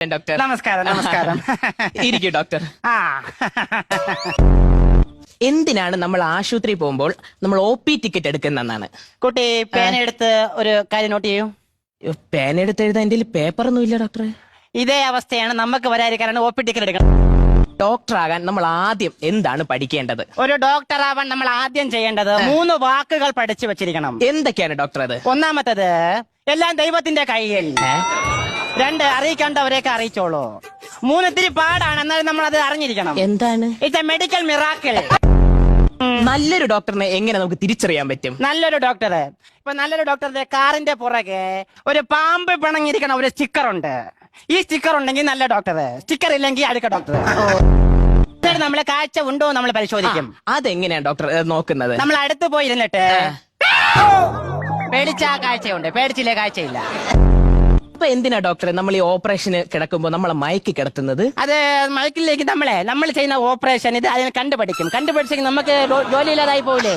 Doctor നമസ്കാരം നമസ്കാരം ഇരിക്കൂ ഡോക്ടർ. ആ എന്തിനാണ് നമ്മൾ ആശുപത്രി പോകുമ്പോൾ നമ്മൾ OP ടിക്കറ്റ് എടുക്കുന്നതാണ്? കുട്ടി പേന എടുത്ത് ഒരു കാര്യം നോട്ട് ചെയ്യൂ. പേന എടുത്ത് എഴുതാൻ എന്റെ പേപ്പർ ഒന്നും ഇല്ല ഡോക്ടറെ. ഇതേ അവസ്ഥയാണ് നമുക്ക് വരാതിരിക്കാനാണ് OP ടിക്കറ്റ് എടുക്കണം. ഡോക്ടർ ആകാൻ നമ്മൾ ആദ്യം എന്താണ് പഠിക്കേണ്ടത്? ഒരു ഡോക്ടർ ആവാൻ നമ്മൾ ആദ്യം ചെയ്യേണ്ടത് 3 വാക്കുകൾ പഠിച്ചു വെച്ചിരിക്കണം. എന്തൊക്കെയാണ് ഡോക്ടർ അത്? ഒന്നാമത്തത് എല്ലാം ദൈവത്തിന്റെ കയ്യിൽ. 2 അറിയിക്കേണ്ടവരെയൊക്കെ അറിയിച്ചോളൂ. 3 ഇത്തിരി പാടാണ്, എന്നാലും നമ്മൾ അത് അറിഞ്ഞിരിക്കണം. എന്താണ്? It's A medical miracle. നല്ലൊരു ഡോക്ടറിനെ എങ്ങനെ നമുക്ക് തിരിച്ചറിയാൻ പറ്റും? നല്ലൊരു ഡോക്ടറെ നല്ലൊരു ഡോക്ടറുടെ കാറിന്റെ പുറകെ ഒരു പാമ്പ് പിണങ്ങിയിരിക്കണ ഒരു സ്റ്റിക്കർ ഉണ്ട്. ഈ സ്റ്റിക്കർ ഉണ്ടെങ്കിൽ നല്ല ഡോക്ടർ, സ്റ്റിക്കർ ഇല്ലെങ്കിൽ അടുക്ക ഡോക്ടർ. നമ്മളെ കാഴ്ച ഉണ്ടോ നമ്മൾ പരിശോധിക്കും. അതെങ്ങനെയാണ് ഡോക്ടർ നോക്കുന്നത്? നമ്മൾ അടുത്ത് പോയി ഇരുന്നിട്ട് പേടിച്ചാ കാഴ്ചയുണ്ട്, പേടിച്ചില്ലേ കാഴ്ചയില്ല. അപ്പൊ എന്തിനാ ഡോക്ടറെ നമ്മൾ ഈ ഓപ്പറേഷന് കിടക്കുമ്പോ നമ്മളെ മയക്കി കിടത്തുന്നത്? അത് മയക്കിലേക്ക് നമ്മൾ ചെയ്യുന്ന ഓപ്പറേഷൻ ഇത് അതിനെ കണ്ടുപിടിക്കും. കണ്ടുപിടിച്ചെങ്കിൽ നമുക്ക് ജോലിയില്ലാതായി പോവില്ലേ.